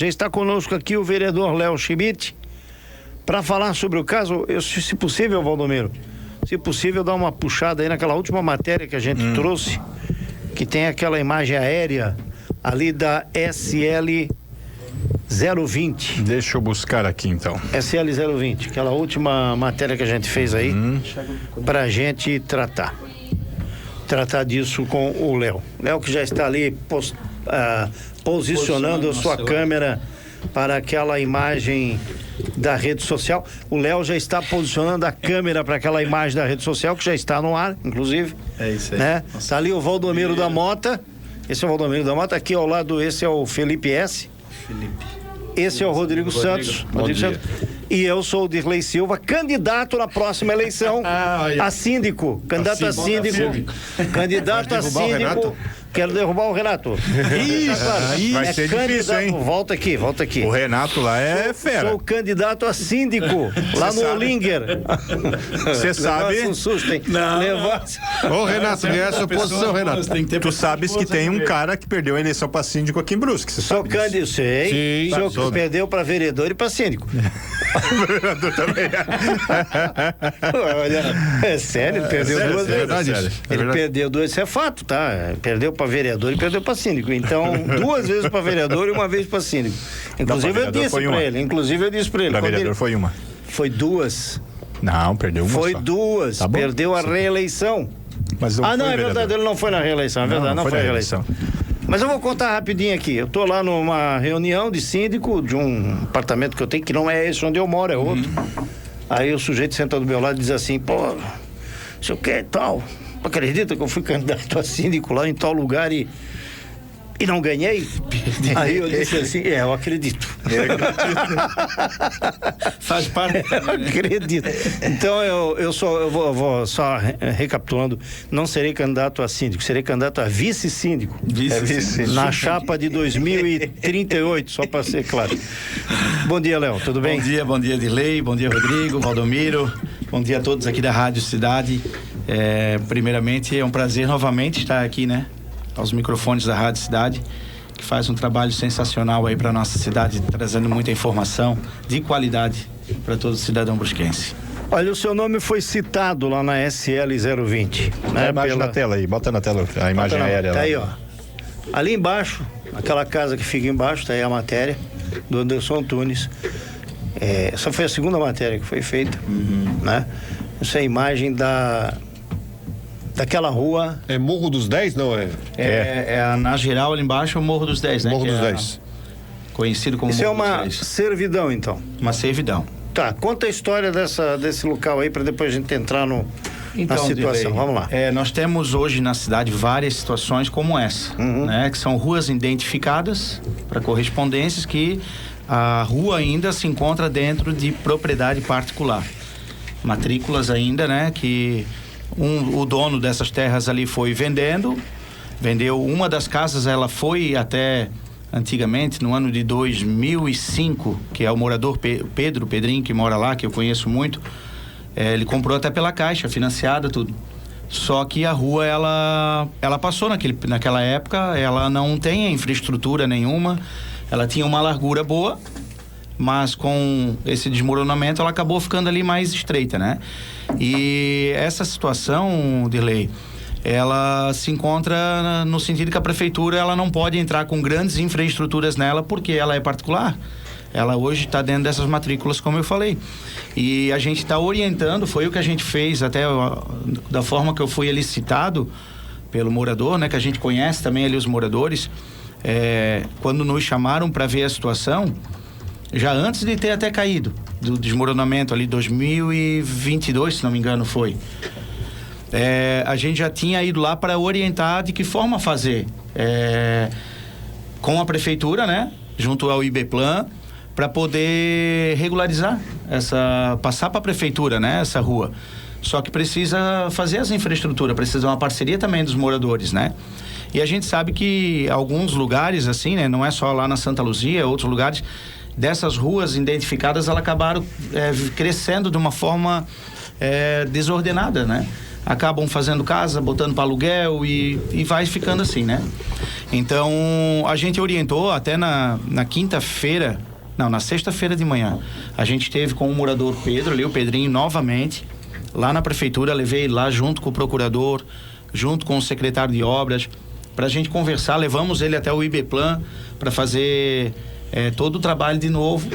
Já está conosco aqui o vereador Léo Schmidt para falar sobre o caso. Se possível, Valdomiro, se possível, dar uma puxada aí naquela última matéria que a gente trouxe, que tem aquela imagem aérea ali da SL 020. Deixa eu buscar aqui então. SL 020, aquela última matéria que a gente fez aí, pra gente tratar disso com o Léo. Léo que já está ali posicionando a sua câmera para aquela imagem da rede social. O Léo já está posicionando a câmera para aquela imagem da rede social, que já está no ar, inclusive. É isso aí. Né? Tá ali o Valdomiro da Mota. Esse é o Valdomiro da Mota. Aqui ao lado, esse é o Felipe S. Esse é o Rodrigo Santos. E eu sou o Dirley Silva, candidato na próxima eleição a síndico. Candidato a síndico. Candidato a síndico. Quero derrubar o Renato. Vai ser difícil, hein? Volta aqui. O Renato lá é fera. Sou candidato a síndico lá no Olinger. Você sabe? Um susto, hein? Ô, Renato, é essa oposição, Renato. Tu sabes que tem um cara que perdeu a eleição para síndico aqui em Brusque. Sou candidato, sei. Sou perdeu para vereador e para síndico. Vereador também. Olha, é sério, ele perdeu duas vezes. Verdade. Ele perdeu duas, isso é fato, tá? Perdeu para vereador e perdeu para síndico. Então, duas vezes para vereador e uma vez para síndico. Inclusive eu disse para ele. Para vereador foi uma. Foi duas. Não, perdeu uma. Foi só. duas. Tá bom. Perdeu a reeleição. Mas não, é verdade, ele não foi na reeleição, é verdade, não foi na reeleição. Mas eu vou contar rapidinho aqui. Eu tô lá numa reunião de síndico de um apartamento que eu tenho, que não é esse onde eu moro, é outro. Aí o sujeito senta do meu lado e diz assim: pô, sei o que e tal. Acredita que eu fui candidato a síndico lá em tal lugar e não ganhei? Aí eu disse assim: eu acredito. Faz parte. Eu acredito. Então eu vou só recapitulando: não serei candidato a síndico, serei candidato a vice-síndico. Na chapa de 2038, só para ser claro. Bom dia, Léo, tudo bem? Bom dia, Dirley, bom dia, Rodrigo, Valdomiro, bom dia a todos aqui da Rádio Cidade. Primeiramente, é um prazer novamente estar aqui, né? Aos microfones da Rádio Cidade, que faz um trabalho sensacional aí para nossa cidade, trazendo muita informação de qualidade para todo cidadão brusquense. Olha, o seu nome foi citado lá na SL 020. Né? A imagem na tela aí, bota na tela a imagem aérea. Tá aí, ó. Ali embaixo, aquela casa que fica embaixo, tá aí a matéria do Anderson Antunes. Essa foi a segunda matéria que foi feita, né? Essa é a imagem daquela rua. É Morro dos 10, não é? Na geral, ali embaixo é o Morro dos 10, né? Morro dos 10. Conhecido como Isso Morro é uma dos 10. servidão, então? Uma servidão. Tá, conta a história desse local aí para depois a gente entrar na situação. Dirley, vamos lá. Nós temos hoje na cidade várias situações como essa, né? Que são ruas identificadas para correspondências que a rua ainda se encontra dentro de propriedade particular. Matrículas ainda, né? Que o dono dessas terras ali foi vendeu uma das casas, ela foi até antigamente, no ano de 2005, que é o morador Pedrinho, que mora lá, que eu conheço muito, ele comprou até pela Caixa, financiada, tudo. Só que a rua, ela passou naquela época, ela não tem infraestrutura nenhuma, ela tinha uma largura boa, mas com esse desmoronamento ela acabou ficando ali mais estreita, né? E essa situação, Dirley, ela se encontra no sentido que a prefeitura ela não pode entrar com grandes infraestruturas nela porque ela é particular. Ela hoje está dentro dessas matrículas, como eu falei. E a gente está orientando, foi o que a gente fez até da forma que eu fui ali citado pelo morador, né? Que a gente conhece também ali os moradores. Quando nos chamaram para ver a situação, já antes de ter até caído do desmoronamento ali, 2022, se não me engano, foi. A gente já tinha ido lá para orientar de que forma fazer com a prefeitura, né? Junto ao IBPlan, para poder regularizar passar para a prefeitura, né? Essa rua. Só que precisa fazer essa infraestrutura, precisa uma parceria também dos moradores, né? E a gente sabe que alguns lugares, assim, né? Não é só lá na Santa Luzia, outros lugares, dessas ruas identificadas, elas acabaram crescendo de uma forma desordenada, né? acabam fazendo casa, botando para aluguel e vai ficando assim, né? Então, a gente orientou até na quinta-feira, não, na sexta-feira de manhã, a gente esteve com o morador Pedro ali, o Pedrinho, novamente, lá na prefeitura, levei ele lá junto com o procurador, junto com o secretário de obras, para a gente conversar, levamos ele até o IBPlan para fazer todo o trabalho de novo,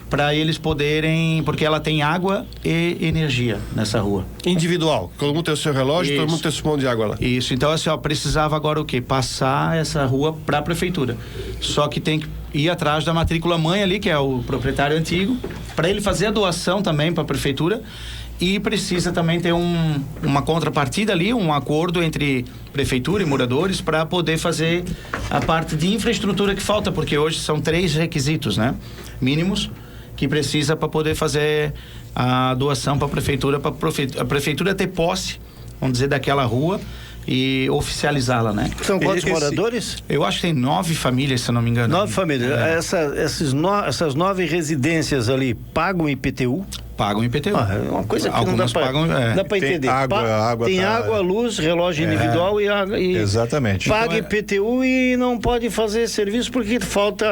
para eles poderem, porque ela tem água e energia nessa rua. Individual, todo mundo tem o seu relógio, todo mundo tem o seu pão de água lá. Isso, então assim, precisava agora o quê? Passar essa rua para a prefeitura. Só que tem que ir atrás da matrícula mãe ali, que é o proprietário antigo, para ele fazer a doação também para a prefeitura. E precisa também ter uma contrapartida ali, um acordo entre prefeitura e moradores para poder fazer a parte de infraestrutura que falta, porque hoje são 3 requisitos, né? Mínimos, que precisa para poder fazer a doação para a prefeitura ter posse, vamos dizer, daquela rua e oficializá-la, né? São quantos moradores? Eu acho que tem 9 famílias, se eu não me engano. 9 famílias. Essas 9 residências ali pagam IPTU? Pagam IPTU. É uma coisa que algumas não dá para entender. Tem água, luz, relógio individual e exatamente. Paga IPTU e não pode fazer serviço porque falta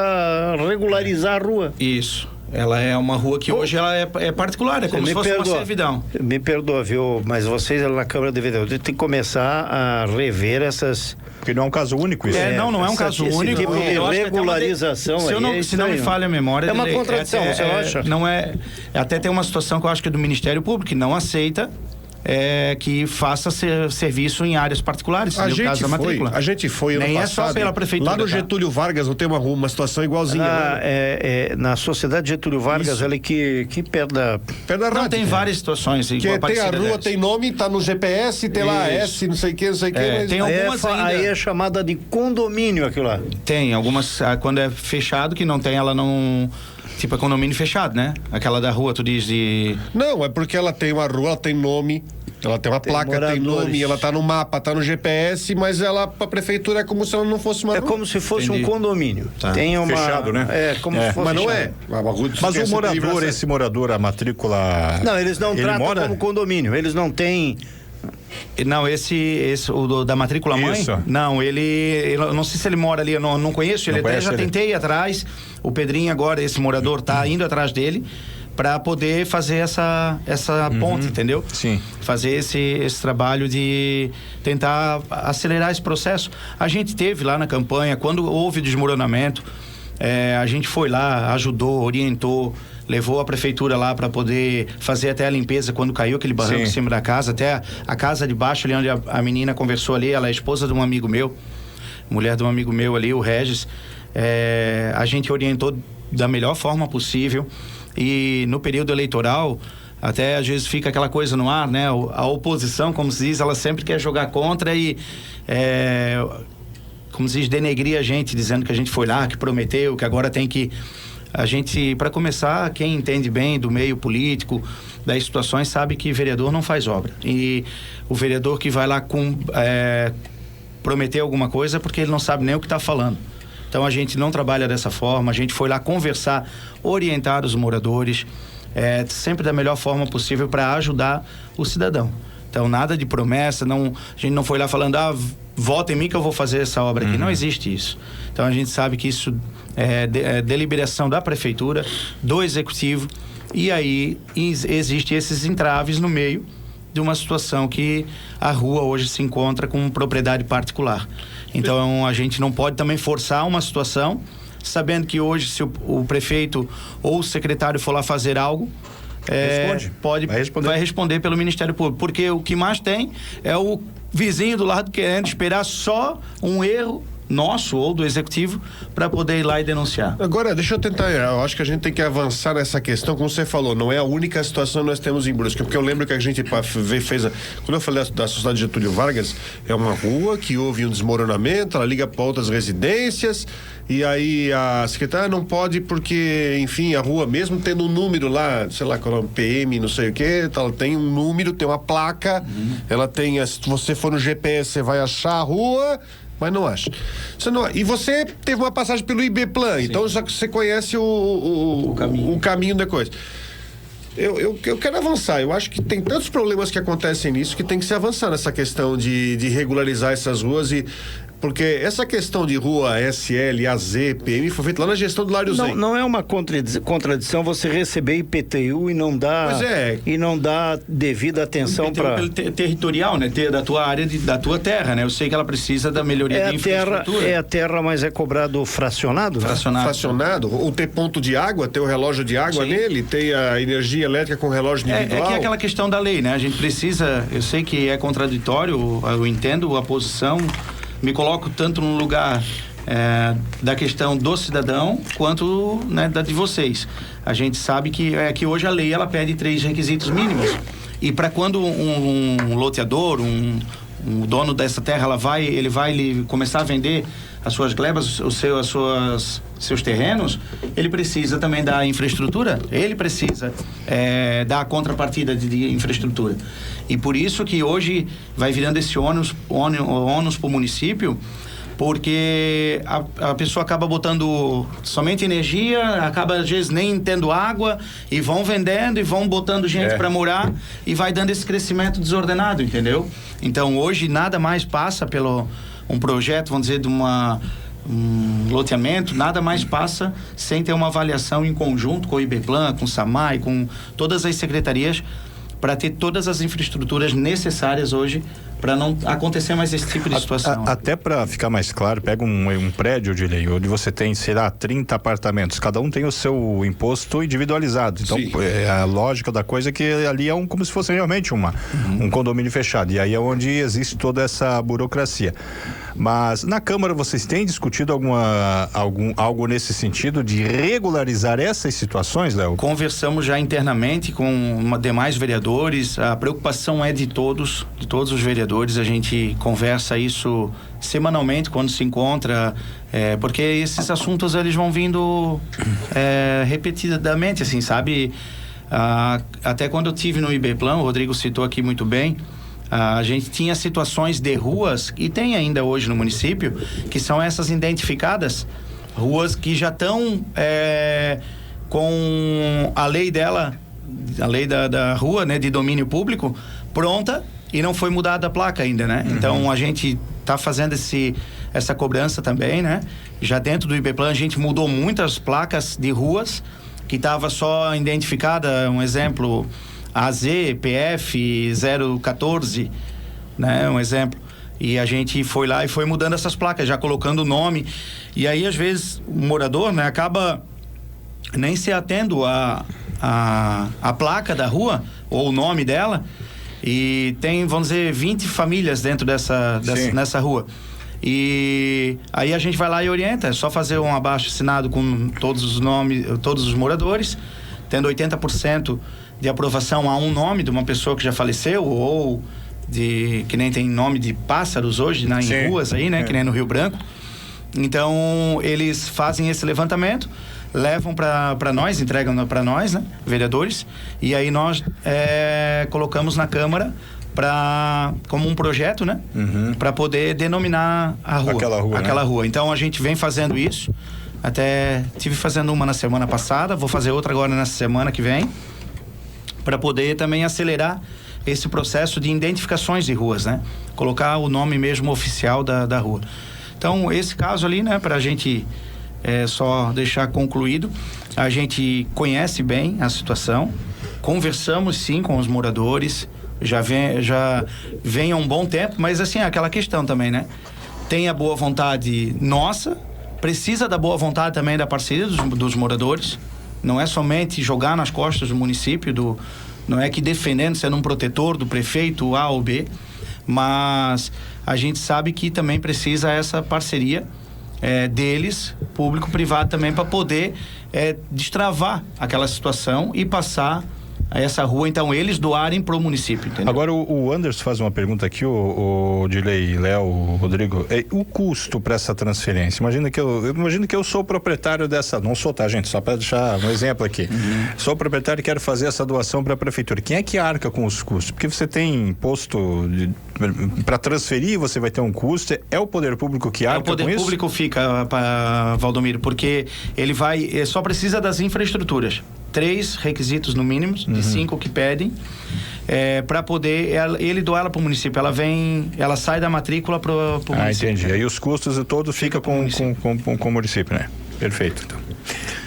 regularizar a rua. Isso. Ela é uma rua que hoje ela é particular, é como se fosse uma servidão. Me perdoa, viu? Mas vocês na Câmara de Vereadores têm que começar a rever essas... Porque não é um caso único isso. Não é um caso único. Tipo de regularização se não me falha a memória... É uma contradição, você acha? Não é... Até tem uma situação que eu acho que é do Ministério Público, que não aceita que faça serviço em áreas particulares, no caso da matrícula. A gente foi ano Nem passado, é só pela prefeitura. Lá no Getúlio Vargas não tem uma situação igualzinha. Na Sociedade Getúlio Vargas, ali que perto da rádio. Não, tem várias situações. Que tem a rua, tem nome, tá no GPS, tem lá S, não sei o que. Tem algumas aí é chamada de condomínio aquilo lá. Tem algumas, quando é fechado, que não tem, ela não... Tipo, é condomínio fechado, né? Aquela da rua, tu diz de... Não, é porque ela tem uma rua, ela tem nome, ela tem uma placa, tem nome, ela tá no mapa, tá no GPS, mas ela, pra prefeitura, é como se ela não fosse uma rua. É como se fosse um condomínio. Tá. Tem uma... Fechado, né? Como se fosse mas não fechado. Mas o morador, esse morador, a matrícula... Não, eles não tratam como condomínio, eles não têm... Não, o da matrícula mãe? Isso. Não, eu não sei se ele mora ali, eu não conheço, tentei ir atrás, o Pedrinho agora, esse morador, tá indo atrás dele para poder fazer essa ponte, entendeu? Sim. Fazer esse trabalho de tentar acelerar esse processo. A gente teve lá na campanha, quando houve desmoronamento, a gente foi lá, ajudou, orientou, levou a prefeitura lá para poder fazer até a limpeza quando caiu aquele barranco em cima da casa, até a casa de baixo ali onde a menina conversou ali, ela é esposa de um amigo meu, mulher de um amigo meu ali, o Regis. A gente orientou da melhor forma possível e no período eleitoral até às vezes fica aquela coisa no ar, né? A oposição, como se diz, ela sempre quer jogar contra e como se diz, denegrir a gente, dizendo que a gente foi lá, que prometeu, que agora tem que... A gente, para começar, quem entende bem do meio político, das situações, sabe que vereador não faz obra. E o vereador que vai lá prometer alguma coisa é porque ele não sabe nem o que está falando. Então a gente não trabalha dessa forma, a gente foi lá conversar, orientar os moradores, sempre da melhor forma possível para ajudar o cidadão. Então nada de promessa, a gente não foi lá falando, vota em mim que eu vou fazer essa obra aqui. Não existe isso. Então a gente sabe que isso é deliberação da prefeitura, do executivo, e aí existe esses entraves no meio de uma situação que a rua hoje se encontra com propriedade particular. Então a gente não pode também forçar uma situação, sabendo que hoje se o prefeito ou o secretário for lá fazer algo, vai responder pelo Ministério Público, porque o que mais tem é o vizinho do lado querendo esperar só um erro nosso ou do executivo para poder ir lá e denunciar. Agora, deixa eu tentar, eu acho que a gente tem que avançar nessa questão, como você falou, não é a única situação que nós temos em Brusque, porque eu lembro que a gente fez, quando eu falei da Sociedade Getúlio Vargas, é uma rua que houve um desmoronamento, ela liga para outras residências, e aí a secretária não pode porque, enfim, a rua mesmo tendo um número lá, sei lá, qual é o PM, não sei o que, ela tem um número, tem uma placa, ela tem, se você for no GPS, você vai achar a rua, mas não acha. E você teve uma passagem pelo IBPlan, então você conhece o caminho da coisa. Eu quero avançar. Eu acho que tem tantos problemas que acontecem nisso que tem que se avançar nessa questão de regularizar essas ruas porque essa questão de rua SL, AZ, PM foi feita lá na gestão do Lário Zen. Não é uma contradição você receber IPTU e não dar, e não dar devida atenção para... territorial, né? Da tua área, da tua terra, né? Eu sei que ela precisa da melhoria da infraestrutura. É a terra, mas é cobrado fracionado? Fracionado. Ou ter ponto de água, ter o relógio de água nele, ter a energia elétrica com relógio individual. É que é aquela questão da lei, né? A gente precisa, eu sei que é contraditório, eu entendo a posição, me coloco tanto no lugar da questão do cidadão quanto, né, da de vocês. A gente sabe que hoje a lei ela pede 3 requisitos mínimos e para quando um loteador, um dono dessa terra ele vai começar a vender as suas glebas, seus terrenos, ele precisa também da infraestrutura, ele precisa dar a contrapartida de infraestrutura. E por isso que hoje vai virando esse ônus para o município, porque a pessoa acaba botando somente energia, acaba às vezes nem tendo água, e vão vendendo e vão botando gente para morar e vai dando esse crescimento desordenado, entendeu? Então hoje nada mais passa pelo um projeto, vamos dizer, de um loteamento, nada mais passa sem ter uma avaliação em conjunto com o IBPlan, com o SAMAI, com todas as secretarias, para ter todas as infraestruturas necessárias hoje para não acontecer mais esse tipo de situação. Até para ficar mais claro, pega um prédio de lei onde você tem, sei lá, 30 apartamentos, cada um tem o seu imposto individualizado. Então, a lógica da coisa é que ali é como se fosse realmente um condomínio fechado. E aí é onde existe toda essa burocracia. Mas na Câmara vocês têm discutido algo nesse sentido de regularizar essas situações, Léo? Conversamos já internamente com demais vereadores, a preocupação é de todos os vereadores, a gente conversa isso semanalmente quando se encontra, porque esses assuntos eles vão vindo repetidamente, assim, sabe? Até quando eu tive no IBPlan, o Rodrigo citou aqui muito bem, a gente tinha situações de ruas, e tem ainda hoje no município, que são essas identificadas, ruas que já estão com a lei dela, a lei da rua, né, de domínio público, pronta, e não foi mudada a placa ainda, né? Então a gente está fazendo essa cobrança também, né? Já dentro do IBPlan a gente mudou muitas placas de ruas que estava só identificada, um exemplo, AZ, PF 014, né? Um exemplo. E a gente foi lá e foi mudando essas placas, já colocando o nome. E aí, às vezes, o morador, né, acaba nem se atendo à placa da rua, ou o nome dela, e tem, vamos dizer, 20 famílias dentro nessa rua. E aí a gente vai lá e orienta, é só fazer um abaixo-assinado com todos os nomes, todos os moradores, tendo 80% de aprovação a um nome de uma pessoa que já faleceu, ou que nem tem nome de pássaros hoje, né, em ruas aí, né, que nem no Rio Branco. Então eles fazem esse levantamento, levam para nós, entregam para nós, né, vereadores, e aí nós colocamos na Câmara como um projeto, né, para poder denominar a rua, aquela rua. Então a gente vem fazendo isso, até tive fazendo uma na semana passada, vou fazer outra agora nessa semana que vem, para poder também acelerar esse processo de identificações de ruas, né? Colocar o nome mesmo oficial da rua. Então, esse caso ali, né, para a gente só deixar concluído, a gente conhece bem a situação, conversamos sim com os moradores, já vem há um bom tempo, mas assim, aquela questão também, né? Tem a boa vontade nossa, precisa da boa vontade também da parceria dos moradores, não é somente jogar nas costas do município, não é que defendendo, sendo um protetor do prefeito A ou B, mas a gente sabe que também precisa essa parceria deles, público-privado também, para poder destravar aquela situação e passar a essa rua, então eles doarem para o município, entendeu? Agora o Anderson faz uma pergunta aqui, o Dilei, Léo, o Rodrigo, o custo para essa transferência, imagina que eu sou proprietário dessa, não sou, tá, gente, só para deixar um exemplo aqui, sou proprietário e quero fazer essa doação para a prefeitura, quem é que arca com os custos? Porque você tem imposto para transferir, você vai ter um custo, é o poder público que arca com isso? O poder público fica, Valdomiro, porque ele só precisa das infraestruturas. 3 requisitos no mínimo, de 5 que pedem, para poder ele doar ela para o município. Ela sai da matrícula para o município. Entendi. Aí os custos e todos fica com o município, né? Perfeito. Então.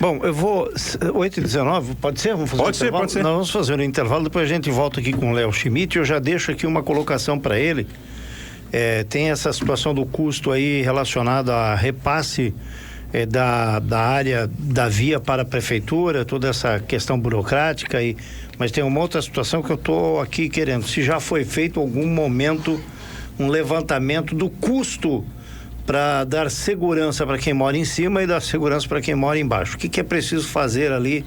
Bom, eu vou 8h19, pode ser? Vamos fazer pode ser. Nós vamos fazer um intervalo, depois a gente volta aqui com o Léo Schmidt. Eu já deixo aqui uma colocação para ele. Tem essa situação do custo aí relacionado a repasse da área da via para a prefeitura, toda essa questão burocrática mas tem uma outra situação que eu estou aqui querendo, se já foi feito algum momento um levantamento do custo para dar segurança para quem mora em cima e dar segurança para quem mora embaixo. O que é preciso fazer ali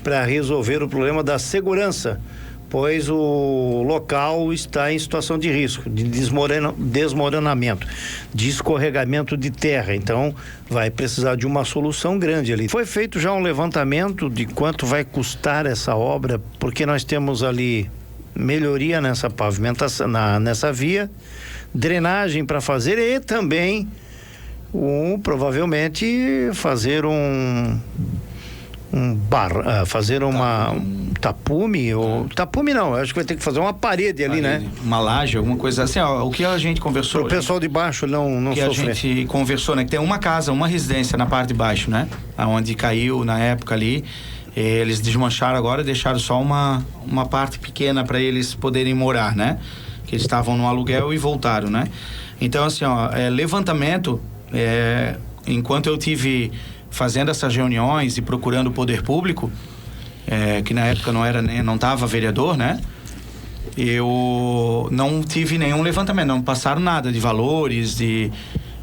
para resolver o problema da segurança? Pois o local está em situação de risco, de desmoronamento, de escorregamento de terra. Então, vai precisar de uma solução grande ali. Foi feito já um levantamento de quanto vai custar essa obra, porque nós temos ali melhoria nessa pavimentação, nessa via, drenagem para fazer e também provavelmente fazer fazer um tapume tapume não, acho que vai ter que fazer uma parede ali, né? Uma laje, alguma coisa assim, o que a gente conversou. O pessoal de baixo não que sofrer. A gente conversou, né? Que tem uma casa, uma residência na parte de baixo, né? Onde caiu na época ali, eles desmancharam agora, deixaram só uma parte pequena para eles poderem morar, né? Que eles estavam no aluguel e voltaram, né? Então, assim, levantamento, enquanto eu tive fazendo essas reuniões e procurando o poder público, que na época não estava vereador, né? Eu não tive nenhum levantamento, não passaram nada de valores, de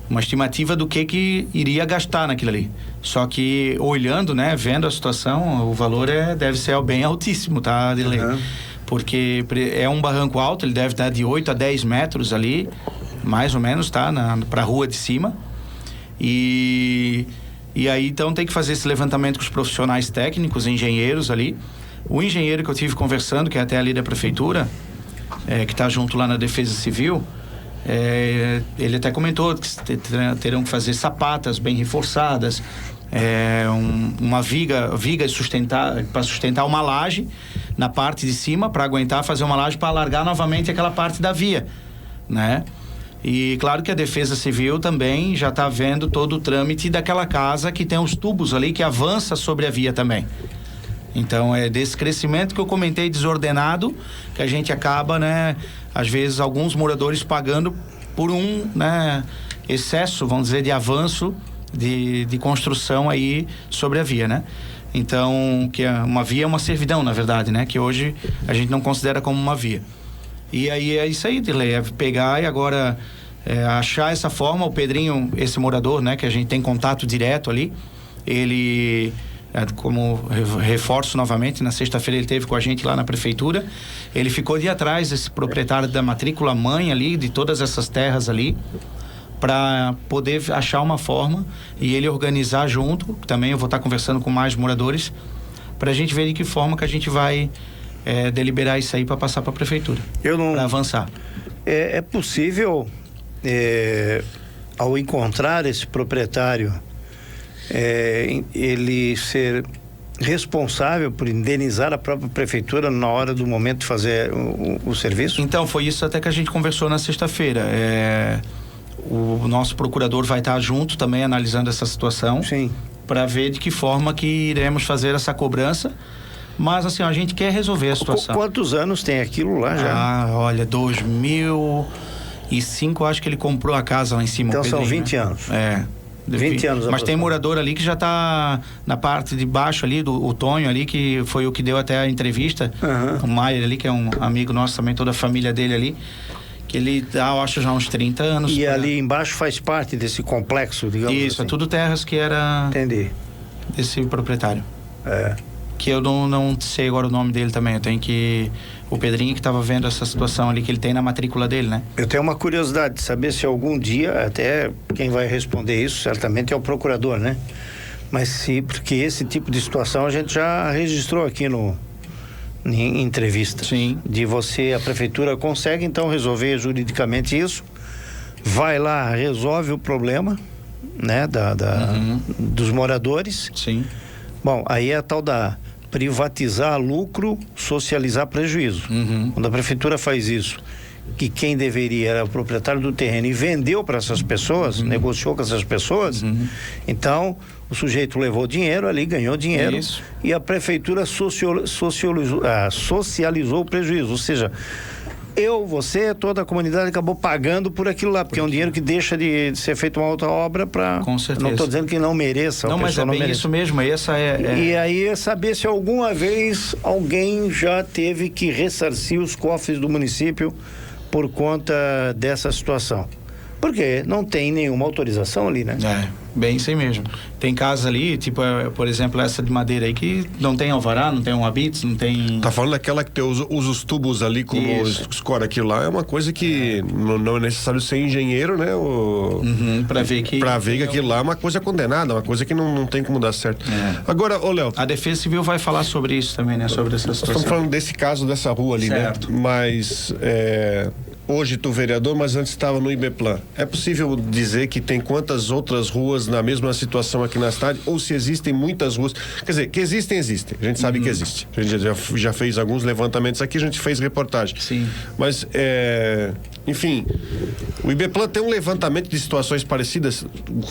uma estimativa do que iria gastar naquilo ali. Só que olhando, né, vendo a situação, o valor deve ser bem altíssimo, tá, Adelei? Porque é um barranco alto, ele deve dar de 8 a 10 metros ali, mais ou menos, tá? Para a rua de cima. E aí, então, tem que fazer esse levantamento com os profissionais técnicos, engenheiros ali. O engenheiro que eu tive conversando, que é até ali da prefeitura, que está junto lá na Defesa Civil, ele até comentou que terão que fazer sapatas bem reforçadas, uma viga para sustentar uma laje na parte de cima, para aguentar fazer uma laje para alargar novamente aquela parte da via, né? E claro que a Defesa Civil também já está vendo todo o trâmite daquela casa que tem os tubos ali que avança sobre a via também. Então é desse crescimento que eu comentei desordenado que a gente acaba, né, às vezes alguns moradores pagando por excesso, vamos dizer, de avanço de construção aí sobre a via, né? Então, que uma via é uma servidão, na verdade, né? Que hoje a gente não considera como uma via. E aí é isso aí, Dilei, pegar e agora achar essa forma. O Pedrinho, esse morador, né, que a gente tem contato direto ali, ele, como reforço novamente, na sexta-feira ele esteve com a gente lá na prefeitura, ele ficou de atrás desse proprietário da matrícula mãe ali, de todas essas terras ali, para poder achar uma forma e ele organizar junto. Também eu vou estar conversando com mais moradores para a gente ver de que forma que a gente vai deliberar isso aí para passar para a prefeitura, para avançar. É possível, ao encontrar esse proprietário, ele ser responsável por indenizar a própria prefeitura na hora do momento de fazer o serviço? Então, foi isso até que a gente conversou na sexta-feira. O nosso procurador vai estar junto também analisando essa situação. Sim. Para ver de que forma que iremos fazer essa cobrança. Mas assim, a gente quer resolver a situação. Quantos anos tem aquilo lá já? Olha, 2005 acho que ele comprou a casa lá em cima. Então são 20 anos. 20 anos. Mas tem morador ali que já está na parte de baixo ali, o Tonho ali, que foi o que deu até a entrevista. O Maier ali, que é um amigo nosso também, toda a família dele ali. Que ele dá, eu acho, já uns 30 anos. E ali embaixo faz parte desse complexo, digamos assim? Isso, é tudo terras que era... Entendi. Desse proprietário. Que eu não sei agora o nome dele também, eu tenho que... O Pedrinho que estava vendo essa situação ali que ele tem na matrícula dele, né? Eu tenho uma curiosidade de saber se algum dia, até quem vai responder isso certamente é o procurador, né? Mas porque esse tipo de situação a gente já registrou aqui em entrevista. Sim. A prefeitura consegue então resolver juridicamente isso, vai lá, resolve o problema, né, dos moradores. Sim. Bom, aí é a tal da privatizar lucro, socializar prejuízo. Quando a prefeitura faz isso, que quem deveria era o proprietário do terreno e vendeu para essas pessoas, negociou com essas pessoas, então o sujeito levou dinheiro ali, ganhou dinheiro, e a prefeitura socializou o prejuízo, ou seja, você, toda a comunidade acabou pagando por aquilo lá, porque é um dinheiro que deixa de ser feita uma outra obra para... Com certeza. Não estou dizendo que não mereça. Não, mas é bem isso mesmo, E aí é saber se alguma vez alguém já teve que ressarcir os cofres do município por conta dessa situação. Porque não tem nenhuma autorização ali, né? Bem isso aí mesmo. Tem casas ali, tipo, por exemplo, essa de madeira aí, que não tem alvará, não tem um habits, não tem... Tá falando daquela que usa os tubos ali como escora, aquilo lá é uma coisa que não é necessário ser engenheiro, né? Pra ver que aquilo lá é uma coisa condenada, uma coisa que não tem como dar certo. Agora, Léo... A Defesa Civil vai falar sobre isso também, né? Sobre essa situação. Estamos falando desse caso, dessa rua ali, certo, né? Mas... Hoje tu vereador, mas antes estava no IBPLAN. É possível dizer que tem quantas outras ruas na mesma situação aqui na cidade? Ou se existem muitas ruas? Quer dizer, que existem. A gente sabe que existe. A gente já fez alguns levantamentos aqui, a gente fez reportagem. Sim. Mas, enfim, o IBPLAN tem um levantamento de situações parecidas.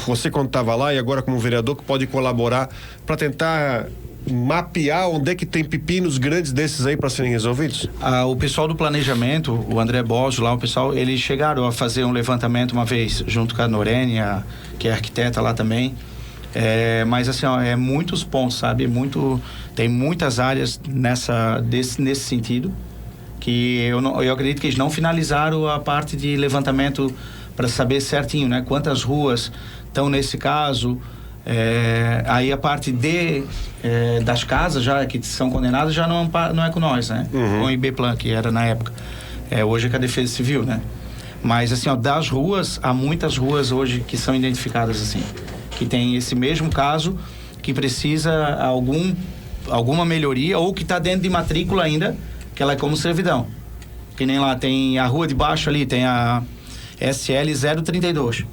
Você quando estava lá e agora como vereador que pode colaborar para tentar mapear onde é que tem pepinos grandes desses aí para serem resolvidos? O pessoal do planejamento, o André Boggio lá, o pessoal, eles chegaram a fazer um levantamento uma vez, junto com a Norene, que é arquiteta lá também. Mas assim, muitos pontos, sabe? Tem muitas áreas nesse sentido, que eu acredito que eles não finalizaram a parte de levantamento para saber certinho, né? Quantas ruas estão nesse caso. Aí a parte das casas já que são condenadas já não é com nós, né? Com o IBPLAN, que era na época. Hoje é com a Defesa Civil, né? Mas assim, das ruas, há muitas ruas hoje que são identificadas assim, que tem esse mesmo caso, que precisa alguma melhoria ou que está dentro de matrícula ainda, que ela é como servidão. Que nem lá tem a rua de baixo ali, tem a SL 032,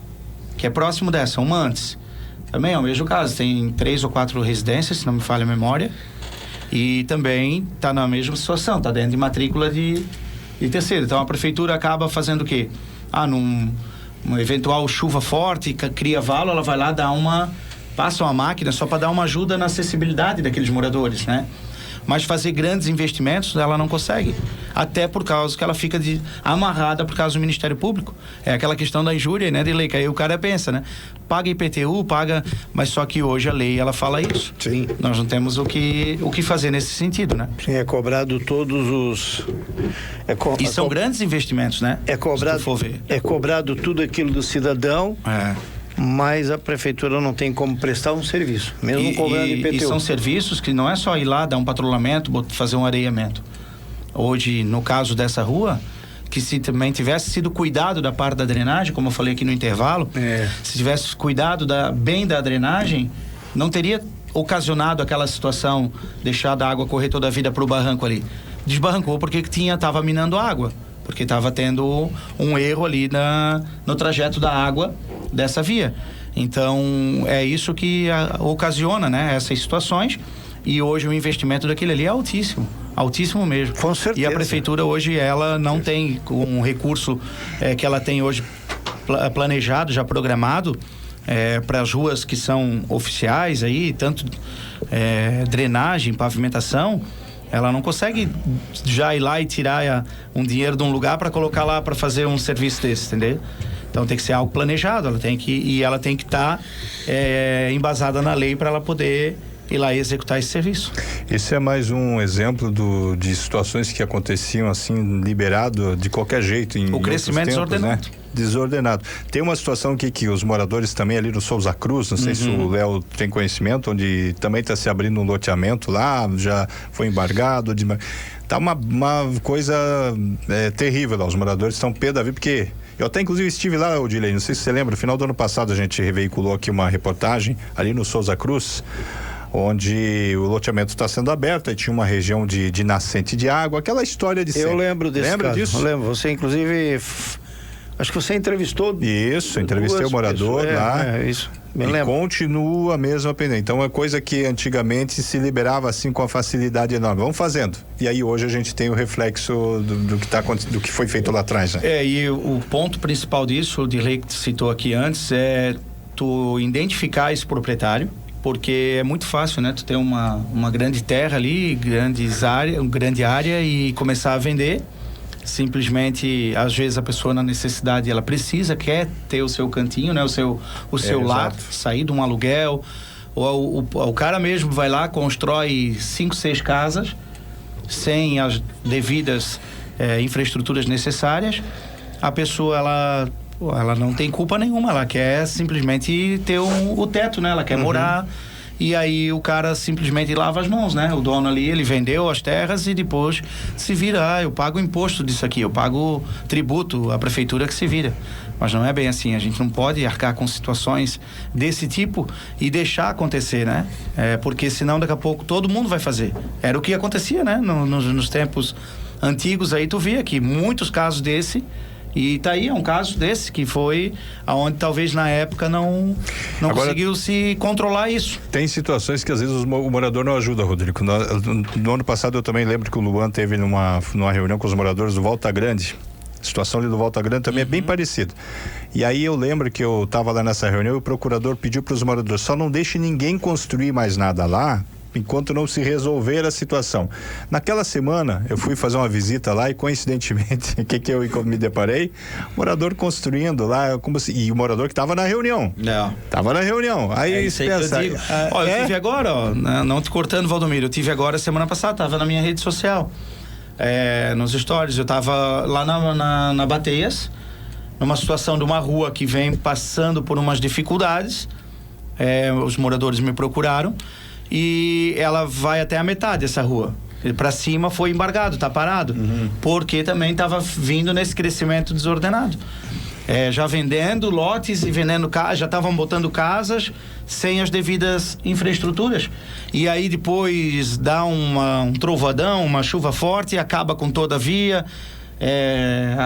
que é próximo dessa, uma antes. Também é o mesmo caso, tem 3 ou 4 residências, se não me falha a memória, e também está na mesma situação, está dentro de matrícula de terceiro. Então a prefeitura acaba fazendo o quê? Numa eventual chuva forte, cria valo, ela vai lá passa uma máquina só para dar uma ajuda na acessibilidade daqueles moradores, né? Mas fazer grandes investimentos ela não consegue, até por causa que ela fica amarrada por causa do Ministério Público. É aquela questão da injúria, né, de lei, que aí o cara pensa, né, paga IPTU, mas só que hoje a lei ela fala isso. Sim. Nós não temos o que fazer nesse sentido, né? Sim, é cobrado todos os... E são grandes investimentos, né? É cobrado tudo aquilo do cidadão. Mas a prefeitura não tem como prestar um serviço, mesmo cobrando IPTU. E são serviços que não é só ir lá, dar um patrulhamento, fazer um areiamento. Hoje, no caso dessa rua, que se também tivesse sido cuidado da parte da drenagem, como eu falei aqui no intervalo, se tivesse cuidado bem da drenagem, não teria ocasionado aquela situação, deixado a água correr toda a vida para o barranco ali. Desbarrancou porque estava minando água, porque estava tendo um erro ali no trajeto da água dessa via. Então é isso que ocasiona, né, essas situações, e hoje o investimento daquele ali é altíssimo mesmo. Com certeza. E a prefeitura hoje ela não tem um recurso que ela tem hoje planejado, já programado para as ruas que são oficiais aí, tanto drenagem, pavimentação. Ela não consegue já ir lá e tirar um dinheiro de um lugar para colocar lá para fazer um serviço desse, entendeu? Então tem que ser algo planejado, ela tem que estar embasada na lei para ela poder ir lá e executar esse serviço. Esse é mais um exemplo de situações que aconteciam assim, liberado de qualquer jeito em o crescimento tempos, desordenado. Né? Desordenado. Tem uma situação que os moradores também ali no Souza Cruz, não sei se o Léo tem conhecimento, onde também está se abrindo um loteamento lá, já foi embargado, tá uma coisa terrível lá, os moradores estão pé da vida, porque eu até inclusive estive lá, Odilei, não sei se você lembra, no final do ano passado a gente reveiculou aqui uma reportagem ali no Souza Cruz, onde o loteamento está sendo aberto, e tinha uma região de nascente de água, aquela história de sempre. Eu lembro desse caso. Disso? Eu lembro, você inclusive Acho que você entrevistou. Isso, entrevistei o morador lá. Isso. E continua a mesma pendência. Então é coisa que antigamente se liberava assim com a facilidade enorme. Vamos fazendo. E aí hoje a gente tem o reflexo do que foi feito lá atrás. Né? E o ponto principal disso, o Dirley que citou aqui antes, é tu identificar esse proprietário, porque é muito fácil, né? Tu ter uma grande terra ali, grande área e começar a vender. Simplesmente, às vezes a pessoa na necessidade, ela quer ter o seu cantinho, né? O seu lar, sair de um aluguel, ou o cara mesmo vai lá, constrói 5, 6 casas sem as devidas infraestruturas necessárias. A pessoa, ela não tem culpa nenhuma, ela quer simplesmente ter o teto, né? Ela quer morar. E aí o cara simplesmente lava as mãos, né? O dono ali, ele vendeu as terras e depois se vira, eu pago imposto disso aqui, eu pago tributo, a prefeitura que se vira. Mas não é bem assim, a gente não pode arcar com situações desse tipo e deixar acontecer, né? Porque senão daqui a pouco todo mundo vai fazer. Era o que acontecia, né? Nos tempos antigos aí tu via que muitos casos desse. E tá aí, é um caso desse que foi aonde talvez na época não agora, conseguiu se controlar isso. Tem situações que às vezes o morador não ajuda, Rodrigo. No ano passado eu também lembro que o Luan teve numa reunião com os moradores do Volta Grande. A situação ali do Volta Grande também é bem parecida. E aí eu lembro que eu estava lá nessa reunião e o procurador pediu para os moradores, só não deixe ninguém construir mais nada lá enquanto não se resolver a situação. Naquela semana, eu fui fazer uma visita lá e, coincidentemente, o que eu me deparei? Morador construindo lá, e o morador que estava na reunião. Não. Tava na reunião. Aí você pensa... Eu tive agora, não te cortando, Valdomiro, eu tive agora, semana passada, estava na minha rede social, nos stories, eu estava lá na Bateias, numa situação de uma rua que vem passando por umas dificuldades, os moradores me procuraram, e ela vai até a metade dessa rua. Para cima foi embargado, tá parado. Porque também estava vindo nesse crescimento desordenado. Já vendendo lotes e vendendo casas, já estavam botando casas sem as devidas infraestruturas. E aí depois dá um trovadão, uma chuva forte, acaba com toda a via,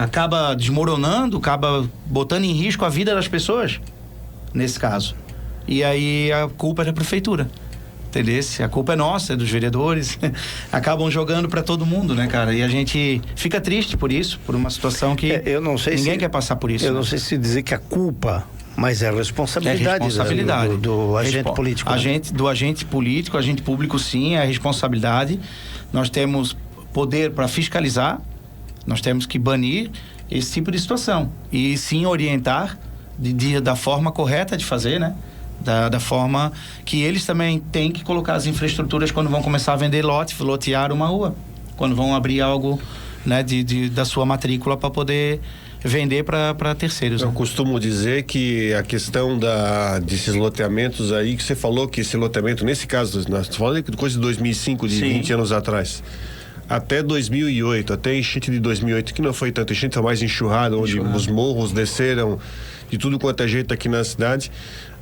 acaba desmoronando, acaba botando em risco a vida das pessoas, nesse caso. E aí a culpa é da prefeitura. Entendesse? A culpa é nossa, é dos vereadores. Acabam jogando para todo mundo, né, cara? E a gente fica triste por isso, por uma situação que eu não sei ninguém quer passar por isso. Eu não sei se dizer que a culpa, mas é a responsabilidade, do agente político. Do agente político, agente público, sim, é a responsabilidade. Nós temos poder para fiscalizar, nós temos que banir esse tipo de situação e sim orientar da forma correta de fazer, né? Da forma que eles também têm que colocar as infraestruturas quando vão começar a vender lotear uma rua, quando vão abrir algo, né, da sua matrícula para poder vender para terceiros. Eu costumo dizer que a questão desses loteamentos aí, que você falou que esse loteamento, nesse caso, nós falando de coisa de 2005, de 20 anos atrás, até 2008, até a enchente de 2008, que não foi tanta enchente, foi mais enxurrada, onde os morros desceram de tudo quanto é jeito aqui na cidade.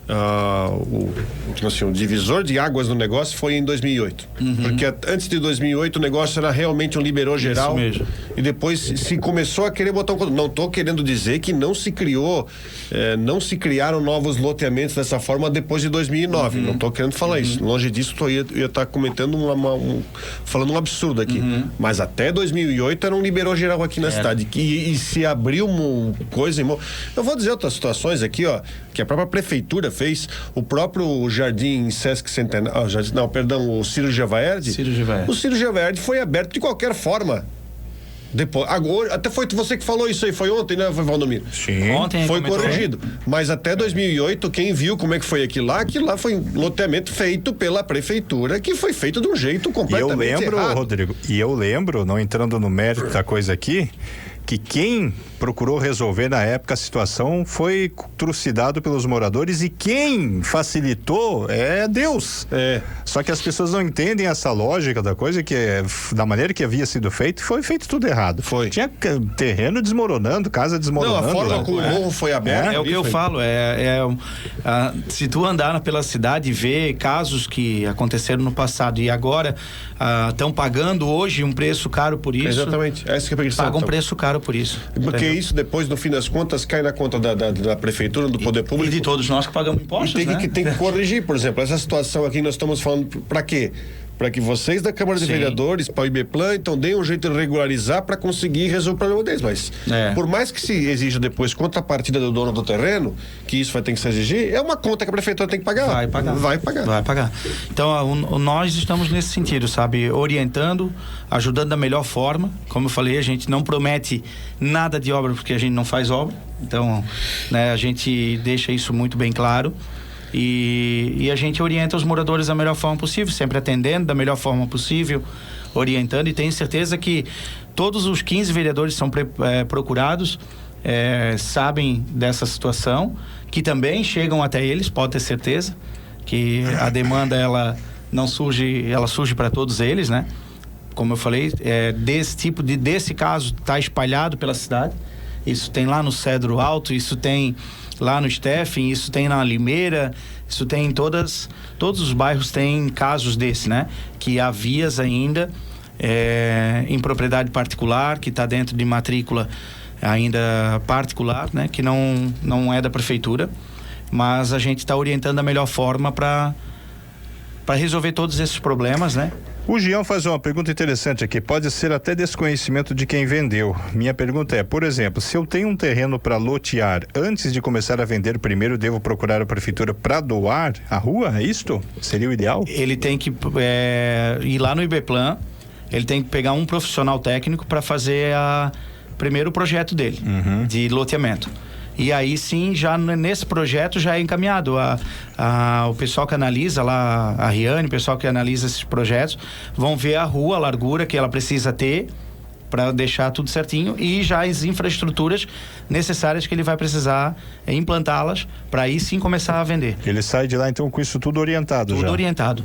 O divisor de águas do negócio foi em 2008, porque antes de 2008 o negócio era realmente um liberou geral. Isso mesmo. E depois se começou a querer botar não estou querendo dizer que não se não se criaram novos loteamentos dessa forma depois de 2009, não estou querendo falar isso, longe disso eu ia estar comentando falando um absurdo aqui, mas até 2008 era um liberou geral aqui na cidade, e se abriu uma coisa, eu vou dizer outras situações aqui, que a própria prefeitura fez, o próprio Jardim Sesc Centenário, o Ciro Gevaerd. O Ciro Gevaerd foi aberto de qualquer forma. Depois, agora, até foi você que falou isso aí, foi ontem, né, Valdomiro? Sim. Ontem foi corrigido. Mas até 2008, quem viu como é que foi aquilo lá foi um loteamento feito pela prefeitura, que foi feito de um jeito completamente errado. Rodrigo, eu lembro, não entrando no mérito da coisa aqui, que quem procurou resolver na época a situação foi trucidado pelos moradores, e quem facilitou é Deus. Só que as pessoas não entendem essa lógica da coisa, que da maneira que havia sido feito, foi feito tudo errado. Tinha terreno desmoronando, casa desmoronando. Não, a forma como o morro foi aberto. É o que eu falo, se tu andar pela cidade e ver casos que aconteceram no passado e agora estão pagando hoje um preço caro por isso. Exatamente, essa que é a questão. Paga um preço caro caro por isso. Porque entendeu? isso depois, no fim das contas, cai na conta da prefeitura, do poder público. E de todos nós que pagamos impostos, E tem que corrigir, por exemplo, essa situação aqui nós estamos falando para quê? Para que vocês da Câmara de Vereadores, para o IBPLAN, então deem um jeito de regularizar para conseguir resolver o problema deles. Mas por mais que se exija depois contrapartida do dono do terreno, que isso vai ter que se exigir, é uma conta que a prefeitura tem que pagar. Vai pagar. Então, nós estamos nesse sentido, sabe? Orientando, ajudando da melhor forma. Como eu falei, a gente não promete nada de obra porque a gente não faz obra. Então, né, a gente deixa isso muito bem claro. E a gente orienta os moradores da melhor forma possível, sempre atendendo da melhor forma possível, orientando, e tenho certeza que todos os 15 vereadores são procurados, sabem dessa situação, que também chegam até eles, pode ter certeza, que a demanda ela surge para todos eles, né? Como eu falei, desse caso está espalhado pela cidade. Isso tem lá no Cedro Alto, isso tem lá no Steffin, isso tem na Limeira, isso tem em todos os bairros tem casos desse, né? Que há vias ainda em propriedade particular, que está dentro de matrícula ainda particular, né? Que não é da prefeitura, mas a gente está orientando da melhor forma para resolver todos esses problemas, né? O Gião faz uma pergunta interessante aqui, pode ser até desconhecimento de quem vendeu. Minha pergunta é, por exemplo, se eu tenho um terreno para lotear, antes de começar a vender, primeiro devo procurar a prefeitura para doar a rua? É isto? Seria o ideal? Ele tem que ir lá no IBPLAN, ele tem que pegar um profissional técnico para fazer primeiro o projeto dele, de loteamento. E aí sim, já nesse projeto já é encaminhado. O pessoal que analisa lá, a Riane, o pessoal que analisa esses projetos, vão ver a rua, a largura que ela precisa ter para deixar tudo certinho, e já as infraestruturas necessárias que ele vai precisar implantá-las para aí sim começar a vender. Ele sai de lá então com isso tudo orientado já? Tudo orientado.